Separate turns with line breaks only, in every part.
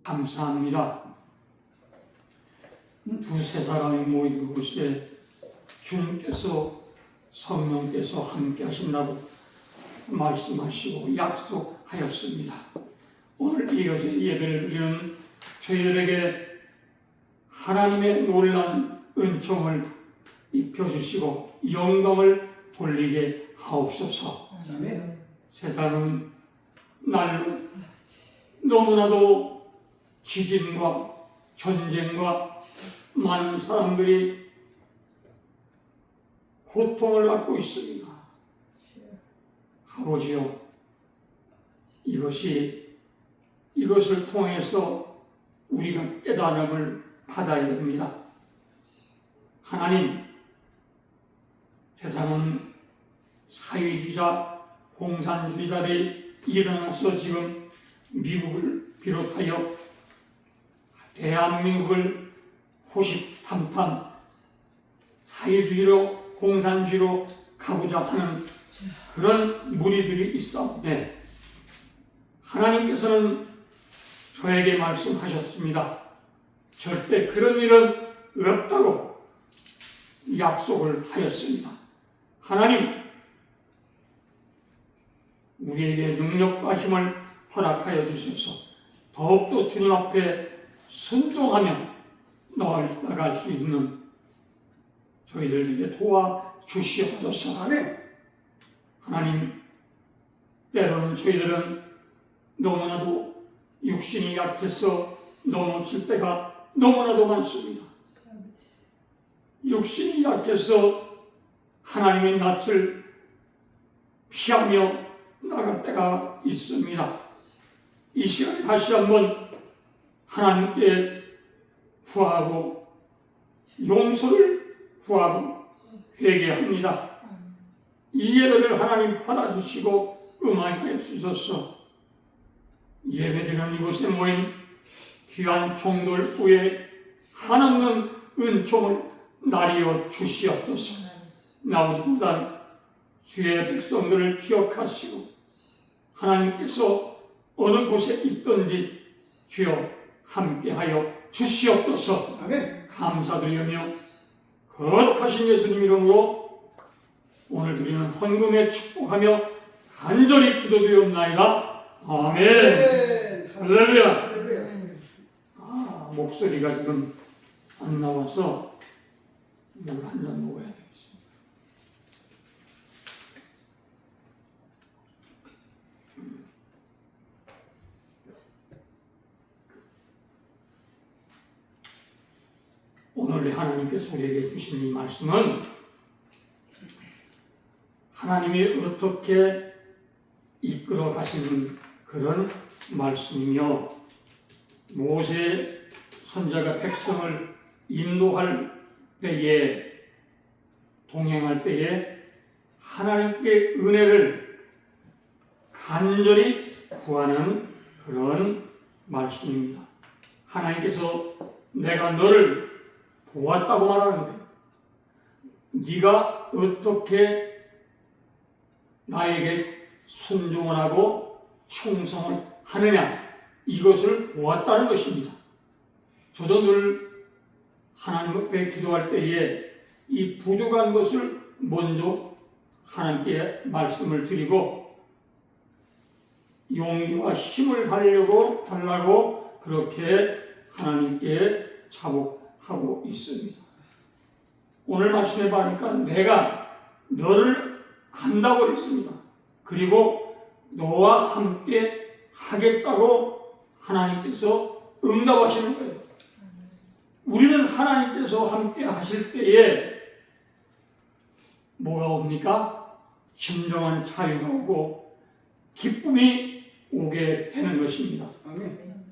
감사합니다. 두세 사람이 모인 곳에 주님께서 성령께서 함께 하신다고 말씀하시고 약속하였습니다. 오늘 이것의 예배를 드리는 저희들에게 하나님의 놀란 은총을 입혀주시고 영광을 돌리게 하옵소서. 세상은 날로 너무나도 지진과 전쟁과 많은 사람들이 고통을 받고 있습니다. 아버지요, 이것을 통해서 우리가 깨달음을 받아야 됩니다. 하나님, 세상은 사회주의자, 공산주의자들이 일어나서 지금 미국을 비롯하여 대한민국을 호시탐탐 사회주의로 공산주의로 가고자 하는 그런 무리들이 있었는데 하나님께서는 저에게 말씀하셨습니다. 절대 그런 일은 없다고 약속을 하였습니다. 하나님, 우리에게 능력과 힘을 허락하여 주셔서 더욱더 주님 앞에 순종하며 나아갈 수 있는 저희들에게 도와주시옵소서. 하나님, 때로는 저희들은 너무나도 육신이 약해서 넘어질 때가 너무나도 많습니다. 육신이 약해서 하나님의 낯을 피하며 나갈 때가 있습니다. 이 시간에 다시 한번 하나님께 구하고 용서를 구하고 회개합니다. 이 예배를 하나님 받아주시고 음행하여 주셔서 예배드리는 이곳에 모인 귀한 종들 후에 한없는 은총을 나리어 주시옵소서. 나오지보단 주의 백성들을 기억하시고 하나님께서 어느 곳에 있든지 주여 함께하여 주시옵소서.
아멘.
감사드리며 거룩하신 예수님 이름으로 오늘 드리는 헌금에 축복하며 간절히 기도드리옵나이다. 아멘. 할렐루야. 목소리가 지금 안 나와서 물 한 잔 먹어야 되겠습니다. 오늘 하나님께서 우리에게 주신 이 말씀은 하나님이 어떻게 이끌어 가시는 그런 말씀이며 모세 선지자가 백성을 인도할 때에 동행할 때에 하나님께 은혜를 간절히 구하는 그런 말씀입니다. 하나님께서 내가 너를 보았다고 말하는 거예요. 네가 어떻게 나에게 순종을 하고 충성을 하느냐, 이것을 보았다는 것입니다. 저도 늘 하나님 앞에 기도할 때에 이 부족한 것을 먼저 하나님께 말씀을 드리고 용기와 힘을 달라고 그렇게 하나님께 자복하고 있습니다. 오늘 말씀해 보니까 내가 너를 안다고 그랬습니다. 그리고 너와 함께 하겠다고 하나님께서 응답하시는 거예요. 우리는 하나님께서 함께 하실 때에 뭐가 옵니까? 진정한 자유가 오고 기쁨이 오게 되는 것입니다.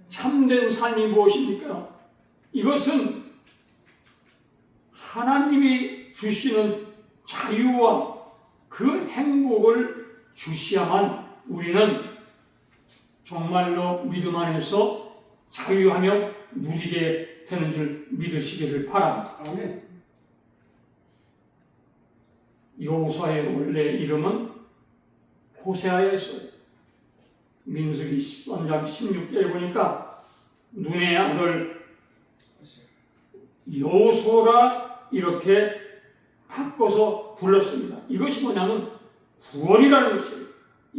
참된 삶이 무엇입니까? 이것은 하나님이 주시는 자유와 그 행복을 주시야만 우리는 정말로 믿음 안에서 자유하며 누리게 되는 줄 믿으시기를 바랍니다.
아멘.
여호수아의 원래 이름은 호세아였어요. 민수기 13장 16절에 보니까 눈의 아들 여호수아라 이렇게 바꿔서 불렀습니다. 이것이 뭐냐면 구원이라는 것이에요.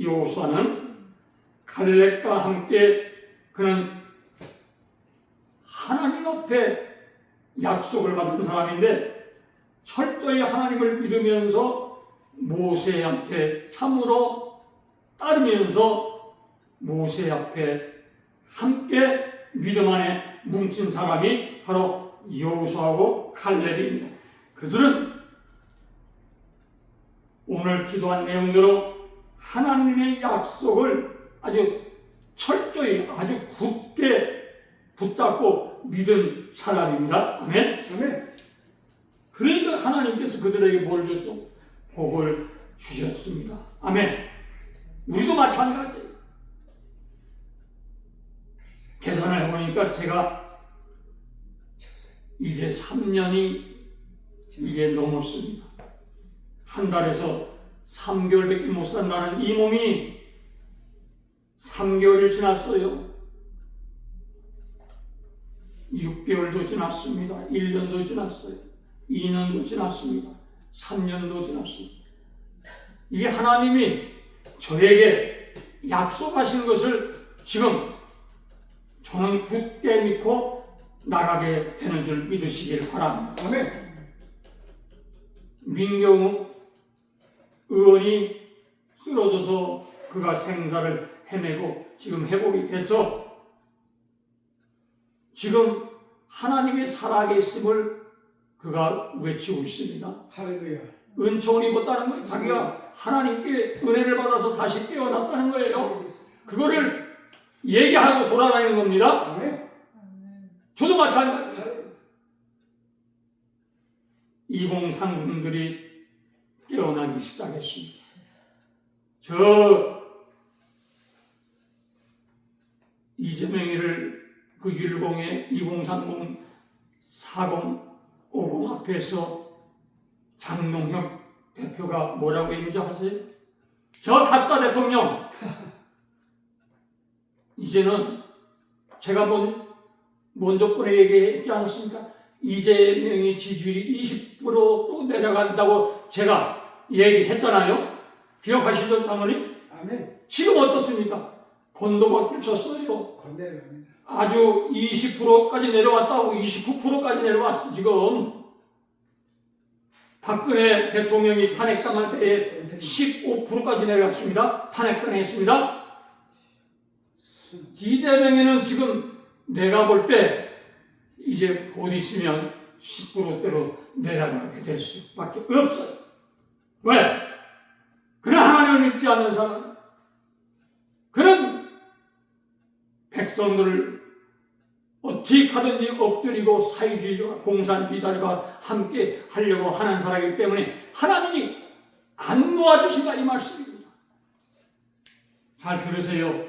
여호수아는 갈렙과 함께 그는 하나님 앞에 약속을 받은 사람인데 철저히 하나님을 믿으면서 모세한테 참으로 따르면서 모세 앞에 함께 믿음 안에 뭉친 사람이 바로 여호수아하고 갈렙입니다. 그들은 오늘 기도한 내용대로 하나님의 약속을 아주 철저히 아주 굳게 붙잡고 믿은 사람입니다. 아멘.
아멘.
그러니까 하나님께서 그들에게 뭘 줬어? 복을 주셨습니다. 아멘. 우리도 마찬가지예요. 계산을 해보니까 제가 이제 3년이 이제 넘었습니다. 한 달에서 3개월밖에 못 산다는 이 몸이 3개월이 지났어요. 6개월도 지났습니다. 1년도 지났어요. 2년도 지났습니다. 3년도 지났습니다. 이게 하나님이 저에게 약속하신 것을 지금 저는 굳게 믿고 나가게 되는 줄 믿으시길 바랍니다.
아멘.
민경우 의원이 쓰러져서 그가 생사를 헤매고 지금 회복이 돼서 지금 하나님의 살아계심을 그가 외치고 있습니다.
할렐루야.
은총을 입었다는 거예요. 자기가 하나님께 은혜를 받아서 다시 깨어났다는 거예요. 그거를 얘기하고 돌아다니는 겁니다.
아멘.
저도 마찬가지예요. 2030들이 깨어나기 시작했습니다. 저 이재명이를 그 율공의 2030, 40, 50 앞에서 장동혁 대표가 뭐라고 얘기하지 아세요? 저 가짜 대통령! 이제는 제가 먼저 번에 얘기했지 않았습니까? 이재명의 지지율이 20%로 내려간다고 제가 얘기했잖아요. 기억하시죠, 사모님?
아멘.
지금 어떻습니까? 건도박질 쳤어요.
건네려갑니다.
아주 20%까지 내려왔다고 29%까지 내려왔어. 지금 박근혜 대통령이 탄핵당할 때에 15%까지 내려갔습니다. 탄핵당했습니다. 이재명에는 지금 내가 볼 때 이제 곧 있으면 10%대로 내려가게 될 수밖에 없어요. 왜? 그는 하나님을 믿지 않는 사람, 그는 백성들을 어떻게 하든지 엎드리고 사회주의와 공산주의자들과 함께 하려고 하는 사람이기 때문에 하나님이 안 도와주신다 이 말씀입니다. 잘 들으세요.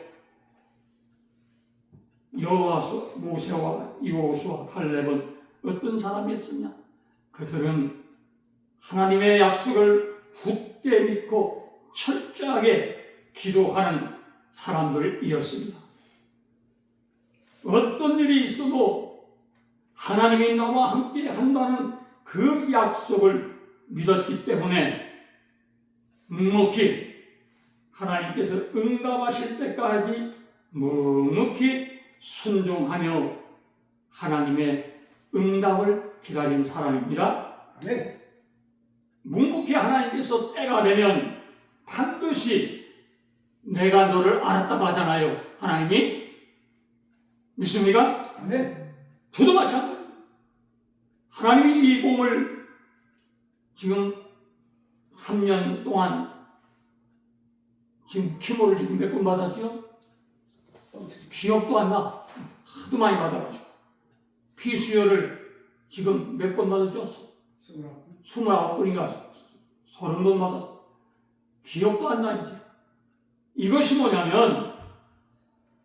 여호수아, 모세와 여호수아, 갈렙은 어떤 사람이었느냐? 그들은 하나님의 약속을 굳게 믿고 철저하게 기도하는 사람들이었습니다. 어떤 일이 있어도 하나님이 나와 함께 한다는 그 약속을 믿었기 때문에 묵묵히 하나님께서 응답하실 때까지 묵묵히 순종하며 하나님의 응답을 기다린 사람입니다.
아멘.
묵묵히 하나님께서 때가 되면 반드시 내가 너를 알았다고 하잖아요. 하나님이. 믿습니까?
아멘.
저도 마찬가지입니다. 하나님이 이 몸을 지금 3년 동안 지금 키모를 지금 몇 번 받았죠? 기억도 안 나. 하도 많이 받아가지고. 피수혈을 지금 몇 번 받았죠? 29번인가 30번 받았어. 기억도 안 나, 이제. 이것이 뭐냐면,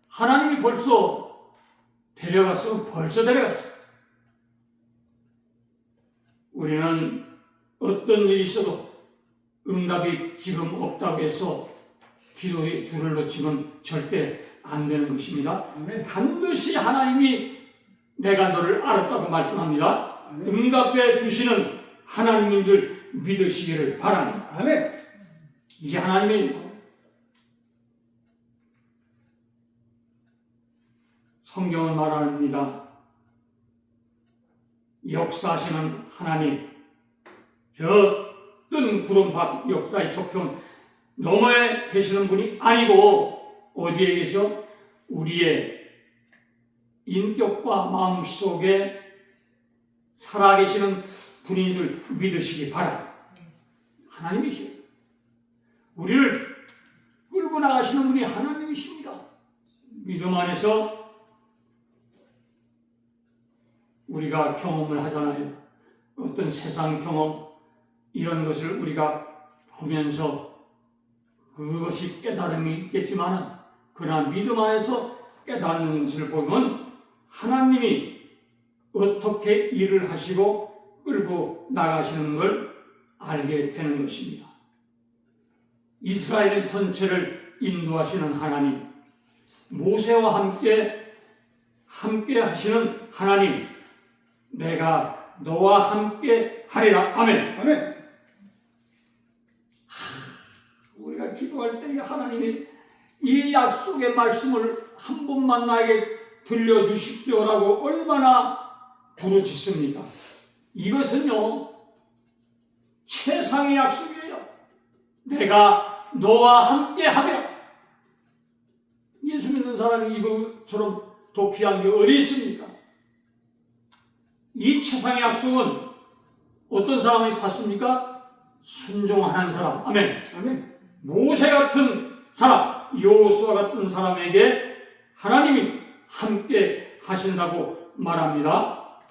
하나님이 벌써 데려갔으면 벌써 데려갔어. 우리는 어떤 일이 있어도 응답이 지금 없다고 해서 기도의 줄을 놓치면 절대 안 되는 것입니다.
아멘.
반드시 하나님이 내가 너를 알았다고 말씀합니다.
아멘.
응답해 주시는 하나님인 줄 믿으시기를 바랍니다.
아멘.
이게 하나님의 성경은 말합니다. 역사하시는 하나님, 저 뜬 구름 밖 역사의 저편 너머에 계시는 분이 아니고 어디에 계셔? 우리의 인격과 마음속에 살아계시는 분인 줄 믿으시기 바랍니다. 하나님이시오. 우리를 끌고 나가시는 분이 하나님이십니다. 믿음 안에서 우리가 경험을 하잖아요. 어떤 세상 경험 이런 것을 우리가 보면서 그것이 깨달음이 있겠지만은 그러나 믿음 안에서 깨닫는 것을 보면 하나님이 어떻게 일을 하시고 끌고 나가시는 걸 알게 되는 것입니다. 이스라엘 전체를 인도하시는 하나님, 모세와 함께 하시는 하나님, 내가 너와 함께 하리라. 아멘.
아멘.
우리가 기도할 때 하나님이 이 약속의 말씀을 한 번만 나에게 들려주십시오라고 얼마나 부르짖습니까? 이것은요 최상의 약속이에요. 내가 너와 함께 하며. 예수 믿는 사람이 이것처럼 더 귀한 게 어디 있습니까? 이 최상의 약속은 어떤 사람이 받습니까? 순종하는 사람. 아멘.
아멘.
모세 같은 사람, 여호수아 같은 사람에게 하나님이 함께 하신다고 말합니다.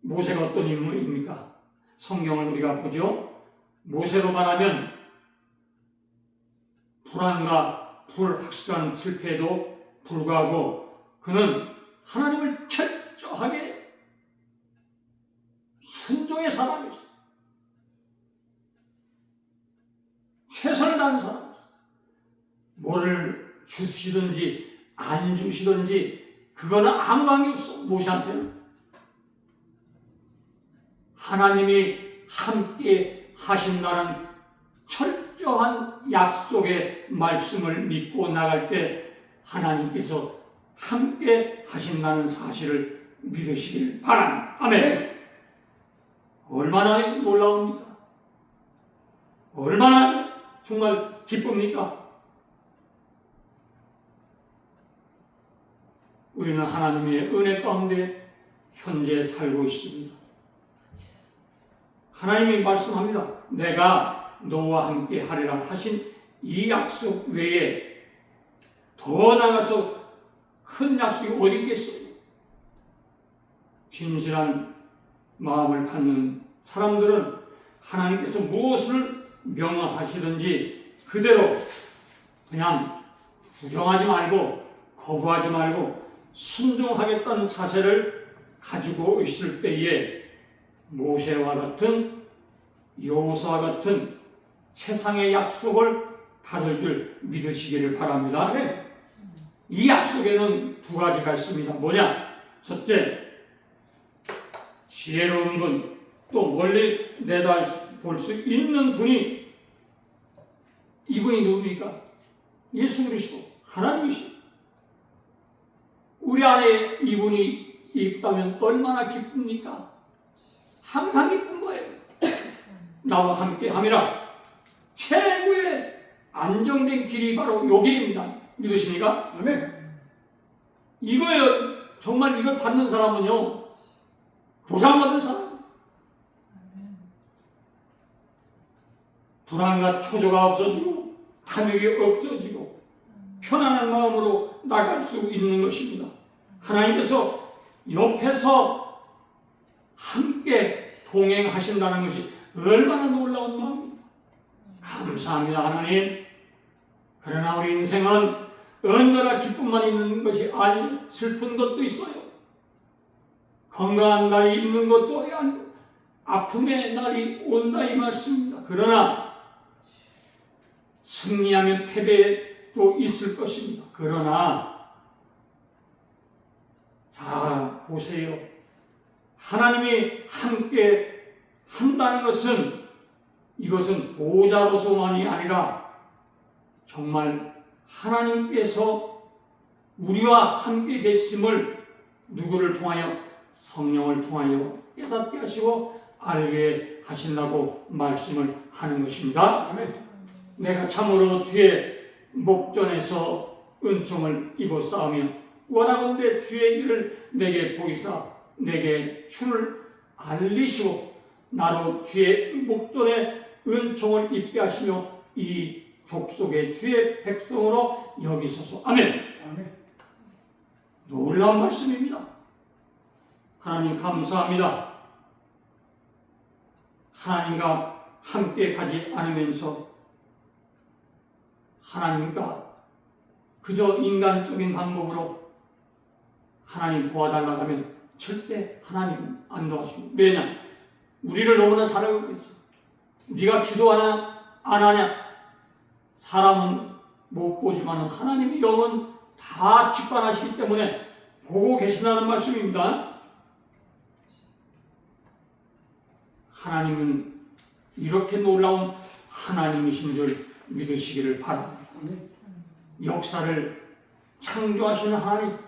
모세가 어떤 인물입니까? 성경을 우리가 보죠. 모세로 말하면 불안과 불확실한 실패에도 불구하고 그는 하나님을 철저하게 순종의 사람이었어요. 최선을 다하는 사람. 뭐를 주시든지 안 주시든지 그거는 아무 관계없어. 모세한테는 하나님이 함께 하신다는 철저한 약속의 말씀을 믿고 나갈 때 하나님께서 함께 하신다는 사실을 믿으시길 바랍니다. 아멘. 얼마나 놀라웁니까? 얼마나 정말 기쁩니까? 우리는 하나님의 은혜 가운데 현재 살고 있습니다. 하나님이 말씀합니다. 내가 너와 함께 하리라 하신 이 약속 외에 더 나가서 큰 약속이 어디 있겠어요? 진실한 마음을 갖는 사람들은 하나님께서 무엇을 명하시든지 그대로 그냥 부정하지 말고 거부하지 말고 순종하겠다는 자세를 가지고 있을 때에 모세와 같은 여호수아 같은 세상의 약속을 받을 줄 믿으시기를 바랍니다. 이 약속에는 두 가지가 있습니다. 뭐냐? 첫째, 지혜로운 분, 또 멀리 내다볼 수 있는 분이 이분이 누굽니까? 예수 그리스도, 하나님이시죠. 우리 안에 이분이 있다면 얼마나 기쁩니까? 항상 기쁜 거예요. 나와 함께 함이라. 최고의 안정된 길이 바로 요 길입니다. 믿으십니까?
아멘.
이거예요. 정말 이걸 받는 사람은요, 보상받은 사람. 불안과 초조가 없어지고 탐욕이 없어지고 편안한 마음으로 나갈 수 있는 것입니다. 하나님께서 옆에서 함께 동행하신다는 것이 얼마나 놀라운 마음입니다. 감사합니다, 하나님. 그러나 우리 인생은 언제나 기쁨만 있는 것이 아니 슬픈 것도 있어요. 건강한 날이 있는 것도 아니고 아픔의 날이 온다 이 말씀입니다. 그러나 승리하면 패배의 또 있을 것입니다. 그러나 자 보세요. 하나님이 함께 한다는 것은 이것은 보호자로서만이 아니라 정말 하나님께서 우리와 함께 계심을 누구를 통하여? 성령을 통하여 깨닫게 하시고 알게 하신다고 말씀을 하는 것입니다.
아멘.
내가 참으로 주의 목전에서 은총을 입었사오며 원하건대 주의 길을 내게 보이사 내게 주를 알리시고 나로 주의 목전에 은총을 입게 하시며 이 족속의 주의 백성으로 여기소서. 아멘.
아멘.
놀라운 말씀입니다. 하나님 감사합니다. 하나님과 함께 가지 않으면서 하나님과 그저 인간적인 방법으로 하나님 도와달라고 하면 절대 하나님은 안 도와주십니다. 왜냐? 우리를 너무나 사랑하고 계세요. 네가 기도하냐 안 하냐 사람은 못 보지만 하나님의 영은 다 직관하시기 때문에 보고 계신다는 말씀입니다. 하나님은 이렇게 놀라운 하나님이신 줄 믿으시기를 바랍니다. 역사를 창조하시는 하나님,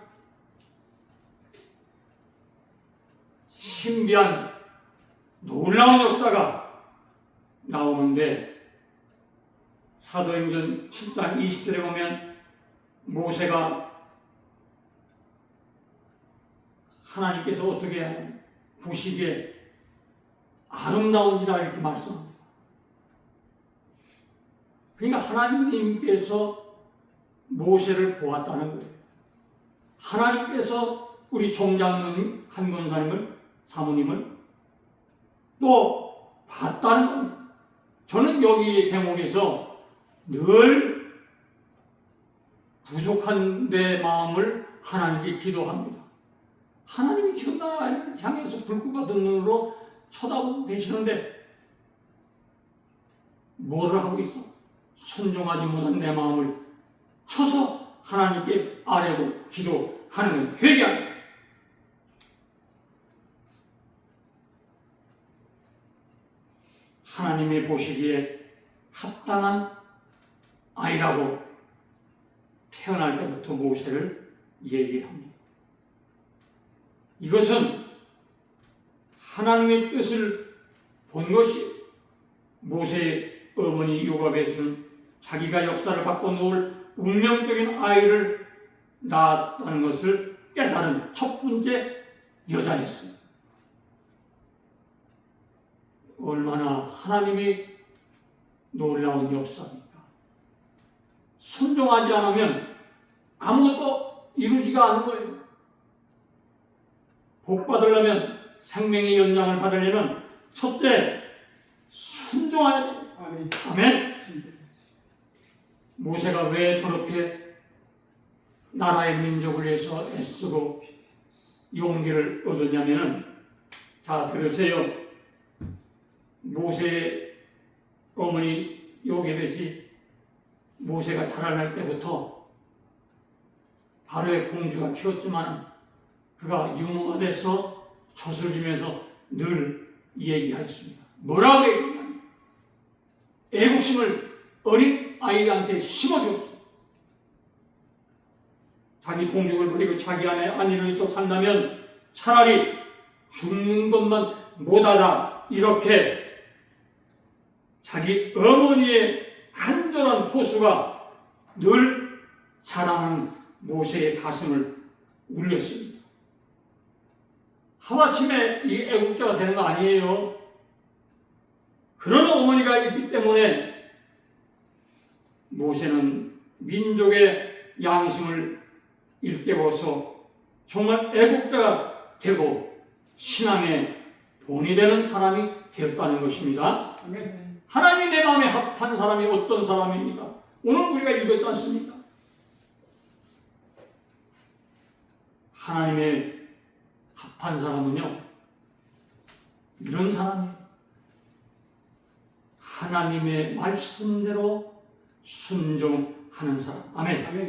신비한 놀라운 역사가 나오는데 사도행전 7장 20절에 보면 모세가 하나님께서 어떻게 하냐면 보시기에 아름다운지라 이렇게 말씀합니다. 그러니까 하나님께서 모세를 보았다는 거예요. 하나님께서 우리 종장로님 한권사님을 사모님을 또 봤다는 겁니다. 저는 여기 대목에서 늘 부족한 내 마음을 하나님께 기도합니다. 하나님이 지금 나 향해서 불꽃 같은 눈으로 쳐다보고 계시는데 뭐를 하고 있어? 순종하지 못한 내 마음을 쳐서 하나님께 아뢰고 기도하는 것을 회개합니다. 하나님이 보시기에 합당한 아이라고 태어날 때부터 모세를 얘기합니다. 이것은 하나님의 뜻을 본 것이 모세의 어머니 요압에서는 자기가 역사를 바꿔놓을 운명적인 아이를 낳았다는 것을 깨달은 첫 번째 여자였습니다. 얼마나 하나님이 놀라운 역사입니까? 순종하지 않으면 아무것도 이루지가 않는 거예요. 복 받으려면 생명의 연장을 받으려면 첫째 순종해야 돼요.
아멘.
아멘. 모세가 왜 저렇게 나라의 민족을 위해서 애쓰고 용기를 얻었냐면은 자 들으세요. 모세의 어머니 요게벳이 모세가 자라날 때부터 바로의 공주가 키웠지만 그가 유모가 돼서 젖을 지면서 늘 얘기하였습니다. 뭐라고 얘기하냐면 애국심을 어린 아이한테 심어주었습니다. 자기 동족을 버리고 자기 안에 안위를 있어 산다면 차라리 죽는 것만 못하다 이렇게 자기 어머니의 간절한 호소가 늘 자라는 모세의 가슴을 울렸습니다. 하마침에 이 애국자가 되는 거 아니에요. 그런 어머니가 있기 때문에 모세는 민족의 양심을 일깨워서 정말 애국자가 되고 신앙의 본이 되는 사람이 되었다는 것입니다.
아멘.
하나님이 내 마음에 합한 사람이 어떤 사람입니까? 오늘 우리가 읽었지 않습니까? 하나님의 합한 사람은요, 이런 사람이에요. 하나님의 말씀대로 순종하는 사람. 아멘.
아멘.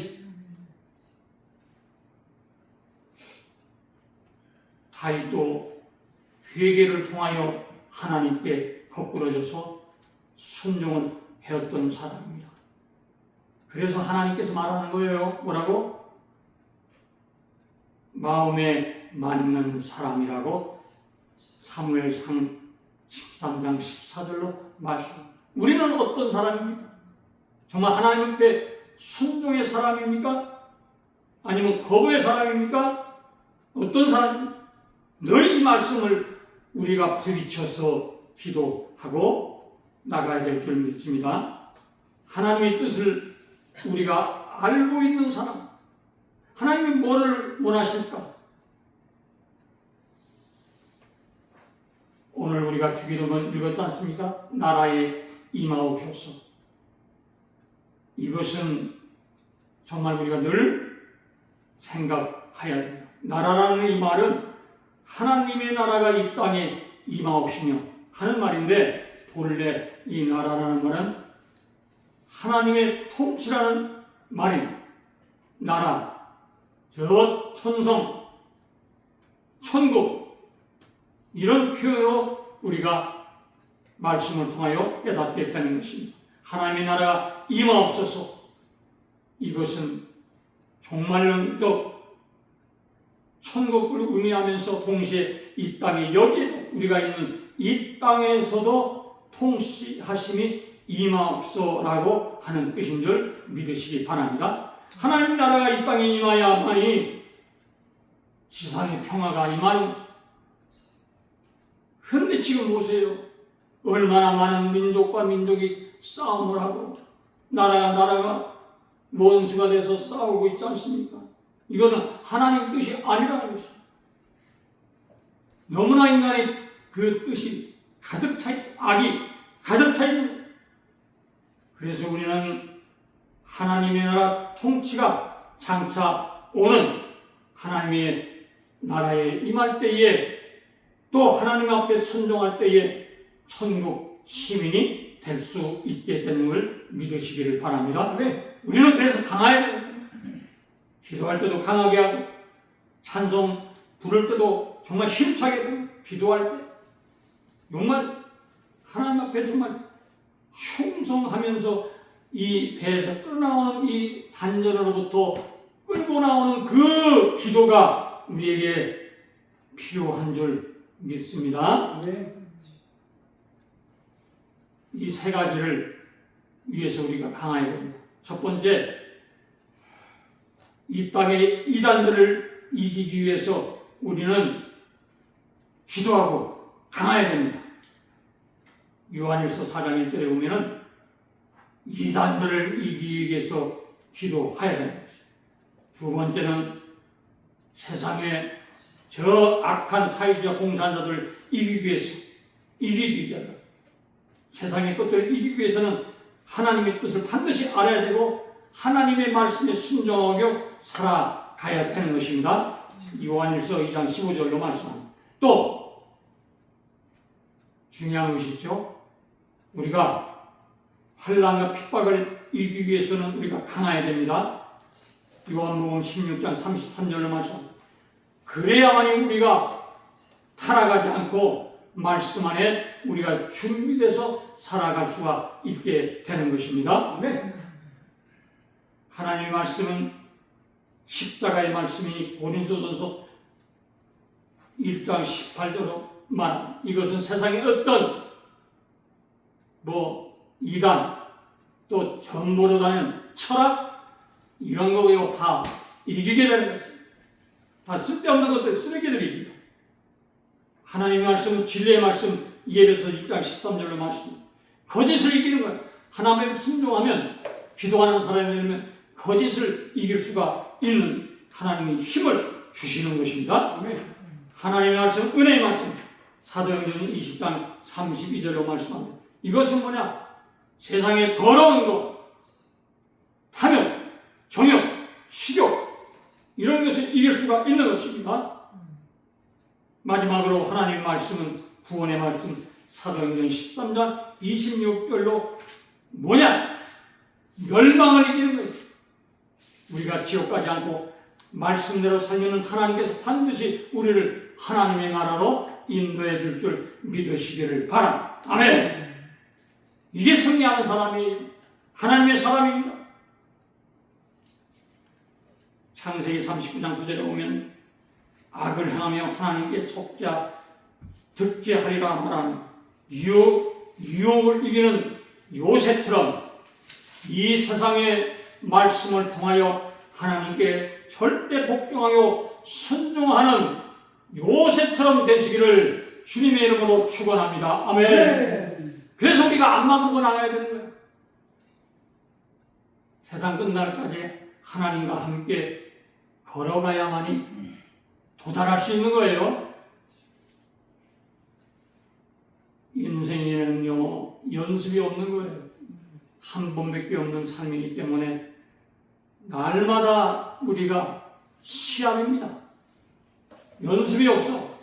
다윗도 회개를 통하여 하나님께 거꾸러져서 순종을 해왔던 사람입니다. 그래서 하나님께서 말하는 거예요. 뭐라고? 마음에 맞는 사람이라고 사무엘상 13장 14절로 말씀합니다. 우리는 어떤 사람입니까? 정말 하나님 앞에 순종의 사람입니까? 아니면 거부의 사람입니까? 어떤 사람입니까? 늘 이 말씀을 우리가 부딪혀서 기도하고 나가야 될 줄 믿습니다. 하나님의 뜻을 우리가 알고 있는 사람, 하나님이 뭐를 원하실까? 오늘 우리가 주기도문 읽었지 않습니까? 나라에 임하옵소서. 이것은 정말 우리가 늘 생각해야 됩니다. 나라라는 이 말은 하나님의 나라가 이 땅에 임하옵시며 하는 말인데, 본래 이 나라라는 말은 하나님의 통치라는 말입니다. 나라, 저 천성, 천국, 이런 표현으로 우리가 말씀을 통하여 깨닫게 되는 것입니다. 하나님의 나라가 임하옵소서. 이것은 종말론적 천국을 의미하면서 동시에 이 땅에, 여기에도 우리가 있는 이 땅에서도 통치하심이 임하옵소라고 하는 뜻인 줄 믿으시기 바랍니다. 하나님의 나라가 이 땅에 임하야만이 지상의 평화가 임하는 것입니다. 그런데 지금 보세요. 얼마나 많은 민족과 민족이 싸움을 하고 나라가 원수가 돼서 싸우고 있지 않습니까? 이거는 하나님 뜻이 아니라는 것입니다. 너무나 인간의 그 뜻이 가득 차 있어. 악이 가득 차 있는 거예요. 그래서 우리는 하나님의 나라 통치가 장차 오는 하나님의 나라에 임할 때에, 또 하나님 앞에 순종할 때에 천국 시민이 될 수 있게 되는 걸 믿으시기를 바랍니다.
네.
우리는 그래서 강해야 됩니다. 기도할 때도 강하게 하고, 찬송 부를 때도 정말 힘차게 기도할 때 정말 하나님 앞에 정말 충성하면서 이 배에서 끓어나오는 이 단전으로부터 끌고 나오는 그 기도가 우리에게 필요한 줄 믿습니다.
네.
이 세 가지를 위해서 우리가 강해야 됩니다. 첫 번째, 이 땅의 이단들을 이기기 위해서 우리는 기도하고 강해야 됩니다. 요한일서 4장 1절에 보면은 이단들을 이기기 위해서 기도해야 됩니다. 두 번째는 세상의 저 악한 사회주의 공산자들을 이기기 위해서, 이기주의자들, 세상의 것들을 이기기 위해서는 하나님의 뜻을 반드시 알아야 되고 하나님의 말씀에 순종하며 살아가야 되는 것입니다. 요한일서 2장 15절로 말씀합니다. 또 중요한 것이 있죠. 우리가 환난과 핍박을 이기기 위해서는 우리가 강해야 됩니다. 요한복음 16장 33절로 말씀합니다. 그래야만이 우리가 타락하지 않고 말씀 안에 우리가 준비돼서 살아갈 수가 있게 되는 것입니다.
네.
하나님의 말씀은 십자가의 말씀이 고린도전서 1장 18절로 말합니다. 이것은 세상의 어떤 이단, 또 전보로 다니는 철학, 이런 거고 다 이기게 되는 것입니다. 다 쓸데없는 것들, 쓰레기들입니다. 하나님의 말씀은 진리의 말씀, 예배서 1장 13절로 말씀입니다. 거짓을 이기는 거예요. 하나님의 순종하면, 기도하는 사람이라면 거짓을 이길 수가 있는 하나님의 힘을 주시는 것입니다.
네.
하나님의 말씀, 은혜의 말씀, 사도행전 20장 32절로 말씀합니다. 이것은 뭐냐? 세상의 더러운 것, 탐욕, 정욕, 식욕, 이런 것을 이길 수가 있는 것입니다. 마지막으로 하나님의 말씀은 구원의 말씀, 사도행전 13장 26절로 뭐냐? 멸망을 이기는 거예요. 우리가 지옥 가지 않고 말씀대로 살면 하나님께서 반드시 우리를 하나님의 나라로 인도해 줄 믿으시기를 바랍니다. 아멘. 이게 승리하는 사람이에요. 하나님의 사람입니다. 창세기 39장 9절에 보면 악을 행하며 하나님께 속자 득제하리라 말하는 유혹을 이기는 요셉처럼 이 세상의 말씀을 통하여 하나님께 절대 복종하고 순종하는 요셉처럼 되시기를 주님의 이름으로 축원합니다. 아멘. 네. 그래서 우리가 앞만 보고 나가야 되는 거예요. 세상 끝날까지 하나님과 함께 걸어가야만이 도달할 수 있는 거예요. 인생에는요, 연습이 없는 거예요. 한 번밖에 없는 삶이기 때문에 날마다 우리가 시합입니다. 연습이 없어.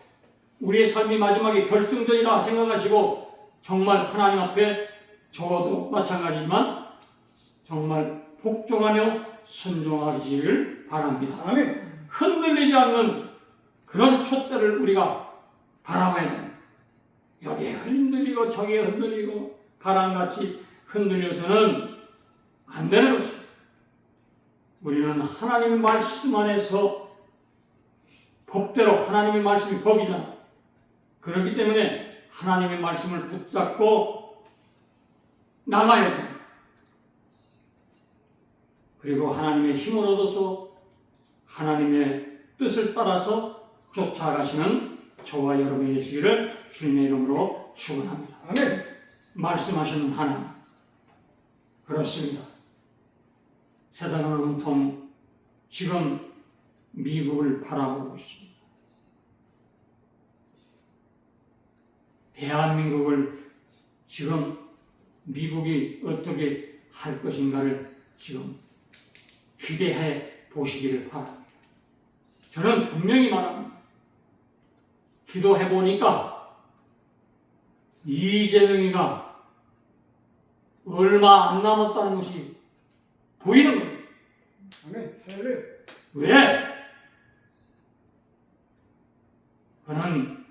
우리의 삶이 마지막에 결승전이라 생각하시고 정말 하나님 앞에 저도 마찬가지지만 정말 복종하며 순종하기를 바랍니다. 아멘. 흔들리지 않는 그런 촛대를 우리가 바라봐야 됩니다. 여기에 흔들리고 저기에 흔들리고 가랑같이 흔들려서는 안 되는 것입니다. 우리는 하나님의 말씀 안에서 법대로 하나님의 말씀이 법이잖아. 그렇기 때문에 하나님의 말씀을 붙잡고 나가야 돼. 그리고 하나님의 힘을 얻어서 하나님의 뜻을 따라서 쫓아가시는 저와 여러분이 되시기를 주님의 이름으로 축원합니다. 아멘. 말씀하시는 하나님. 그렇습니다. 세상은 온통 지금 미국을 바라보고 있습니다. 대한민국을 지금 미국이 어떻게 할 것인가를 지금 기대해 보시기를 바랍니다. 저는 분명히 말합니다. 기도해 보니까 이재명이가 얼마 안 남았다는 것이 보이는 거예요. 왜? 그는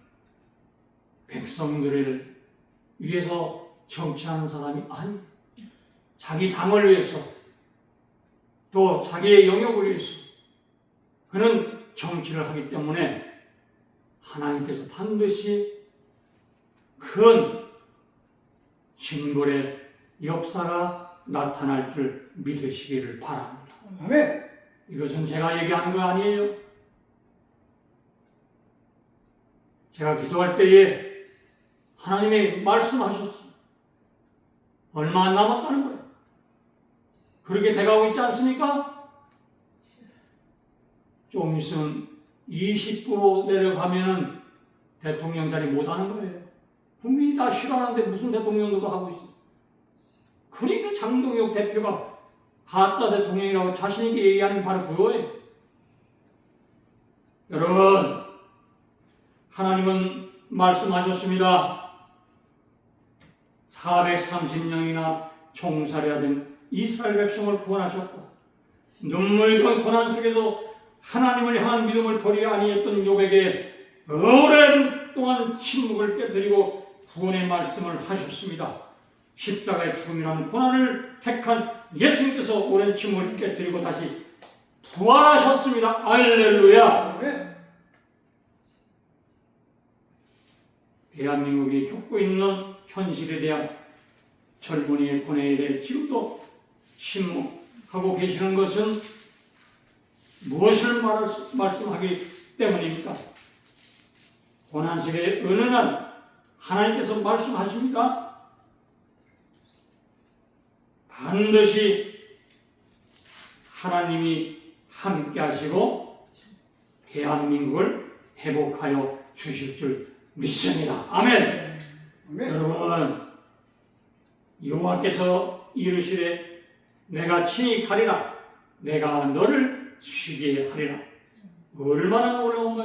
백성들을 위해서 정치하는 사람이 아니에요. 자기 당을 위해서 또 자기의 영역을 위해서 그는 정치를 하기 때문에 하나님께서 반드시 큰 징벌의 역사가 나타날 줄 믿으시기를 바랍니다. 아멘. 이것은 제가 얘기하는 거 아니에요. 제가 기도할 때에 하나님이 말씀하셨어요. 얼마 안 남았다는 거예요. 그렇게 돼가고 있지 않습니까? 좀 있으면 20% 내려가면은 대통령 자리 못 하는 거예요. 국민이 다 싫어하는데 무슨 대통령도 하고 있어요. 그러니까 장동혁 대표가 가짜 대통령이라고 자신있게 얘기하는 게 바로 그거예요. 여러분, 하나님은 말씀하셨습니다. 430년이나 총살해야 된 이스라엘 백성을 구원하셨고 눈물과 고난 속에도 하나님을 향한 믿음을 버리지 아니했던 욥에게 오랜 동안 침묵을 깨뜨리고 구원의 말씀을 하셨습니다. 십자가의 죽음이라는 고난을 택한 예수님께서 오랜 침묵을 깨뜨리고 다시 부활하셨습니다. 할렐루야. 대한민국이 겪고 있는 현실에 대한 젊은이의 고뇌에 대해 지금도 침묵하고 계시는 것은 무엇을 말씀하기 때문입니까? 고난 속에 어느 날 하나님께서 말씀하십니다. 반드시 하나님이 함께 하시고 대한민국을 회복하여 주실 줄 믿습니다. 아멘. 아멘. 여러분, 여호와께서 이르시되 내가 친히 가리라. 내가 너를 쉬게 하리라. 얼마나 놀라운 말씀.